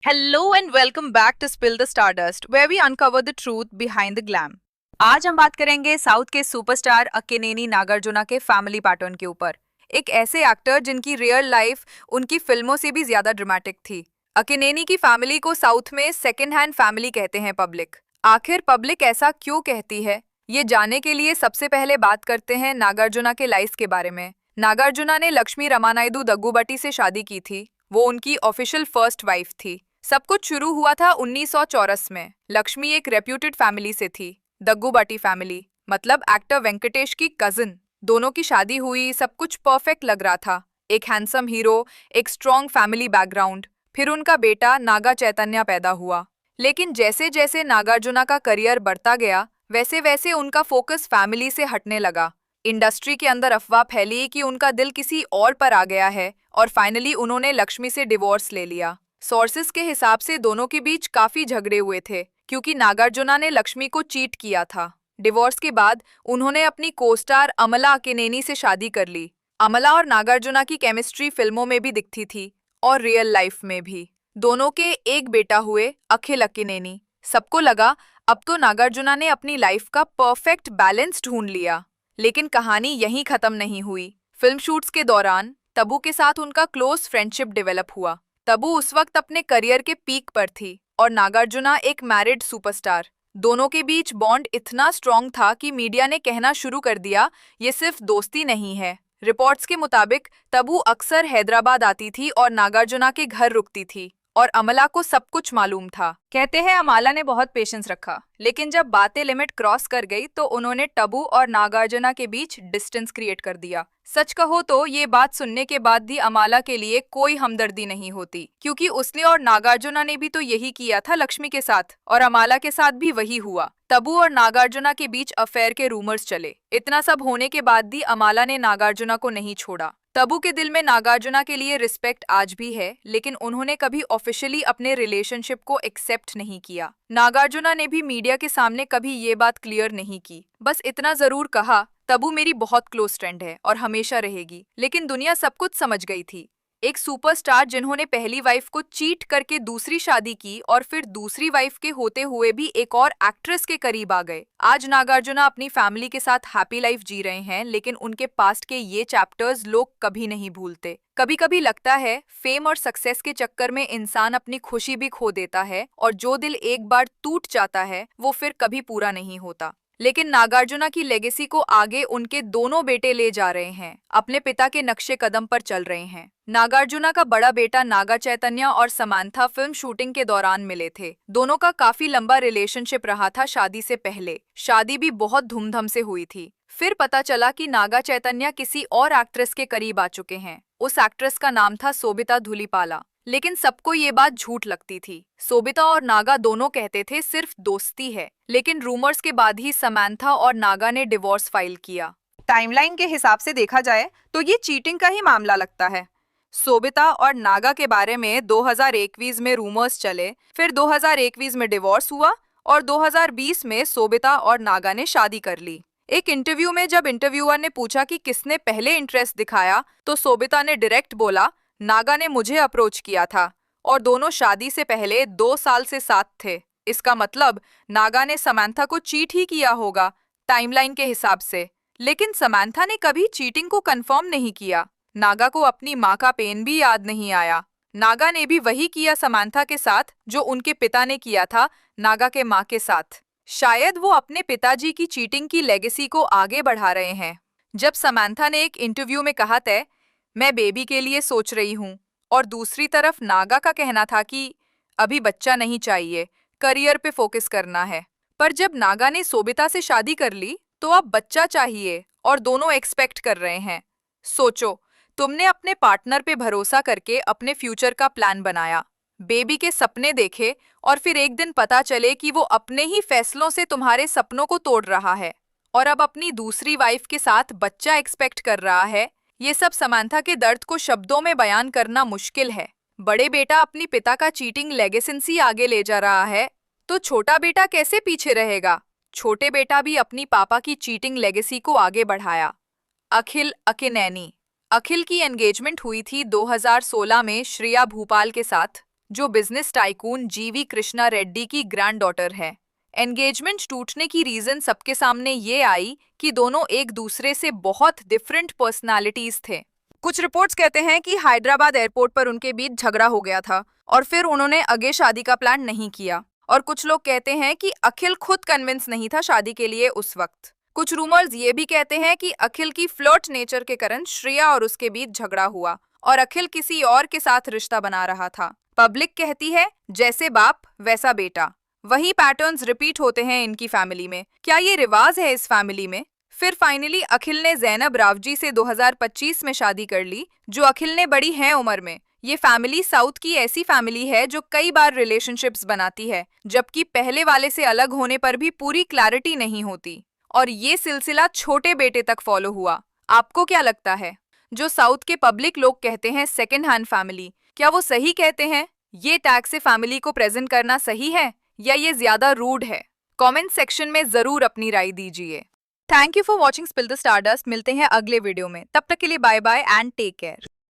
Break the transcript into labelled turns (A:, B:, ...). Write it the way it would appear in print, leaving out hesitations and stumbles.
A: Hello and welcome back to Spill the Stardust, where we uncover the truth behind the glam.
B: आज हम बात करेंगे south के superstar Akkineni Nagarjuna के फैमिली पैटर्न के ऊपर। एक ऐसे एक्टर जिनकी रियल लाइफ उनकी फिल्मों से भी ज्यादा ड्रामेटिक थी। अक्किनेनी की फैमिली को साउथ में सेकंड हैंड फैमिली कहते हैं पब्लिक। आखिर पब्लिक ऐसा क्यों कहती है, ये जानने के लिए सबसे पहले बात करते हैं नागार्जुना के लाइफ के बारे में। नागार्जुना ने लक्ष्मी रमानायडू दग्गुबाती से शादी की थी। वो उनकी ऑफिशियल फर्स्ट वाइफ थी। सब कुछ शुरू हुआ था 1984 में। लक्ष्मी एक रेप्यूटेड फैमिली से थी, दग्गुबाती फैमिली, मतलब एक्टर वेंकटेश की कजिन। दोनों की शादी हुई, सब कुछ परफेक्ट लग रहा था। एक हैंडसम हीरो, एक स्ट्रॉन्ग फैमिली बैकग्राउंड। फिर उनका बेटा नागा चैतन्य पैदा हुआ। लेकिन जैसे जैसे नागार्जुना का करियर बढ़ता गया, वैसे वैसे उनका फोकस फैमिली से हटने लगा। इंडस्ट्री के अंदर अफवाह फैली कि उनका दिल किसी और पर आ गया है और फाइनली उन्होंने लक्ष्मी से डिवोर्स ले लिया। सोर्सेस के हिसाब से दोनों के बीच काफी झगड़े हुए थे, क्योंकि नागार्जुना ने लक्ष्मी को चीट किया था। डिवोर्स के बाद उन्होंने अपनी कोस्टार अमला अक्किनेनी से शादी कर ली। अमला और नागार्जुना की केमिस्ट्री फिल्मों में भी दिखती थी और रियल लाइफ में भी। दोनों के एक बेटा हुए, अखिल अक्किनेनी। सबको लगा अब तो नागार्जुना ने अपनी लाइफ का परफेक्ट बैलेंस ढूंढ लिया। लेकिन कहानी यहीं खत्म नहीं हुई। फिल्म शूट्स के दौरान तब्बू के साथ उनका क्लोज फ्रेंडशिप डेवलप हुआ। तब्बू उस वक्त अपने करियर के पीक पर थी और नागार्जुना एक मैरिड सुपरस्टार। दोनों के बीच बॉन्ड इतना स्ट्रॉन्ग था कि मीडिया ने कहना शुरू कर दिया, ये सिर्फ दोस्ती नहीं है। रिपोर्ट्स के मुताबिक तब्बू अक्सर हैदराबाद आती थी और नागार्जुना के घर रुकती थी, और अमला को सब कुछ मालूम था। कहते हैं अमला ने बहुत पेशेंस रखा, लेकिन जब बातें लिमिट क्रॉस कर गई तो उन्होंने तब्बू और नागार्जुना के बीच डिस्टेंस क्रिएट कर दिया। सच कहो तो ये बात सुनने के बाद भी अमला के लिए कोई हमदर्दी नहीं होती, क्योंकि उसने और नागार्जुना ने भी तो यही किया था लक्ष्मी के साथ, और अमला के साथ भी वही हुआ। तब्बू और नागार्जुना के बीच अफेयर के रूमर्स चले। इतना सब होने के बाद भी अमला ने नागार्जुना को नहीं छोड़ा। तब्बू के दिल में नागार्जुना के लिए रिस्पेक्ट आज भी है, लेकिन उन्होंने कभी ऑफिशियली अपने रिलेशनशिप को एक्सेप्ट नहीं किया। नागार्जुना ने भी मीडिया के सामने कभी ये बात क्लियर नहीं की, बस इतना जरूर कहा, तब्बू मेरी बहुत क्लोज फ्रेंड है और हमेशा रहेगी। लेकिन दुनिया सब कुछ समझ गई थी। एक सुपरस्टार जिन्होंने पहली वाइफ को चीट करके दूसरी शादी की और फिर दूसरी वाइफ के होते हुए भी एक और एक्ट्रेस के करीब आ गए। आज नागार्जुना अपनी फैमिली के साथ हैप्पी लाइफ जी रहे हैं, लेकिन उनके पास्ट के ये चैप्टर्स लोग कभी नहीं भूलते। कभी कभी लगता है फेम और सक्सेस के चक्कर में इंसान अपनी खुशी भी खो देता है, और जो दिल एक बार टूट जाता है वो फिर कभी पूरा नहीं होता। लेकिन नागार्जुना की लेगेसी को आगे उनके दोनों बेटे ले जा रहे हैं, अपने पिता के नक्शे कदम पर चल रहे हैं। नागार्जुना का बड़ा बेटा नागा चैतन्य और समांथा फिल्म शूटिंग के दौरान मिले थे। दोनों का काफी लंबा रिलेशनशिप रहा था शादी से पहले। शादी भी बहुत धूमधाम से हुई थी। फिर पता चला कि नागा चैतन्य किसी और एक्ट्रेस के करीब आ चुके हैं। उस एक्ट्रेस का नाम था सोबिता धुलीपाला। लेकिन सबको ये बात झूठ लगती थी। सोबिता और नागा दोनों कहते थे सिर्फ दोस्ती है, लेकिन रूमर्स के बाद ही समांथा और नागा ने डिवोर्स फाइल किया। टाइमलाइन के हिसाब से देखा जाए तो ये चीटिंग का ही मामला लगता है। सोबिता और नागा के बारे में 2021 में रूमर्स चले, फिर 2021 में डिवोर्स हुआ और 2020 में सोबिता और नागा ने शादी कर ली। एक इंटरव्यू में जब इंटरव्यूअर ने पूछा कि किसने पहले इंटरेस्ट दिखाया, तो सोबिता ने डायरेक्ट बोला, नागा ने मुझे अप्रोच किया था, और दोनों शादी से पहले 2 साल से साथ थे। इसका मतलब नागा ने समांथा को चीट ही किया होगा टाइमलाइन के हिसाब से। लेकिन समांथा ने कभी चीटिंग को कंफर्म नहीं किया। नागा को अपनी माँ का पेन भी याद नहीं आया। नागा ने भी वही किया समांथा के साथ जो उनके पिता ने किया था नागा के माँ के साथ। शायद वो अपने पिताजी की चीटिंग की लेगेसी को आगे बढ़ा रहे हैं। जब समांथा ने एक इंटरव्यू में कहा था, मैं बेबी के लिए सोच रही हूँ, और दूसरी तरफ नागा का कहना था कि अभी बच्चा नहीं चाहिए, करियर पे फोकस करना है। पर जब नागा ने सोबिता से शादी कर ली तो अब बच्चा चाहिए और दोनों एक्सपेक्ट कर रहे हैं। सोचो, तुमने अपने पार्टनर पे भरोसा करके अपने फ्यूचर का प्लान बनाया, बेबी के सपने देखे, और फिर एक दिन पता चले कि वो अपने ही फैसलों से तुम्हारे सपनों को तोड़ रहा है, और अब अपनी दूसरी वाइफ के साथ बच्चा एक्सपेक्ट कर रहा है। ये सब समांथा के दर्द को शब्दों में बयान करना मुश्किल है। बड़े बेटा अपनी पिता का चीटिंग लेगेसी आगे ले जा रहा है, तो छोटा बेटा कैसे पीछे रहेगा? छोटे बेटा भी अपनी पापा की चीटिंग लेगेसी को आगे बढ़ाया। अखिल अक्किनेनी। अखिल की एंगेजमेंट हुई थी 2016 में श्रेया भूपाल के साथ। जो बिजनेस टाइकून जीवी कृष्णा रेड्डी की ग्रैंड डॉटर है। एंगेजमेंट टूटने की रीजन सबके सामने ये आई कि दोनों एक दूसरे से बहुत डिफरेंट पर्सनालिटीज थे। कुछ रिपोर्ट्स कहते हैं कि हैदराबाद एयरपोर्ट पर उनके बीच झगड़ा हो गया था और फिर उन्होंने आगे शादी का प्लान नहीं किया। और कुछ लोग कहते हैं कि अखिल खुद कन्विंस नहीं था शादी के लिए उस वक्त। कुछ रूमर्स ये भी कहते हैं कि अखिल की फ्लर्ट नेचर के कारण श्रेया और उसके बीच झगड़ा हुआ और अखिल किसी और के साथ रिश्ता बना रहा था। पब्लिक कहती है जैसे बाप वैसा बेटा, वही पैटर्न्स रिपीट होते हैं इनकी फैमिली में। क्या ये रिवाज है इस फैमिली में? फिर फाइनली अखिल ने जैनब रावजी से 2025 में शादी कर ली, जो अखिल ने बड़ी हैं उम्र में। ये फैमिली साउथ की ऐसी फैमिली है जो कई बार रिलेशनशिप्स बनाती है, जबकि पहले वाले से अलग होने पर भी पूरी क्लैरिटी नहीं होती। और ये सिलसिला छोटे बेटे तक फॉलो हुआ। आपको क्या लगता है? जो साउथ के पब्लिक लोग कहते हैं सेकेंड हैंड फैमिली, क्या वो सही कहते हैं? ये टैग से फैमिली को प्रेजेंट करना सही है या ये ज्यादा रूड है? कमेंट सेक्शन में जरूर अपनी राय दीजिए।
A: Thank you for watching spill the stardust. मिलते हैं अगले वीडियो में, तब तक के लिए bye bye and take care.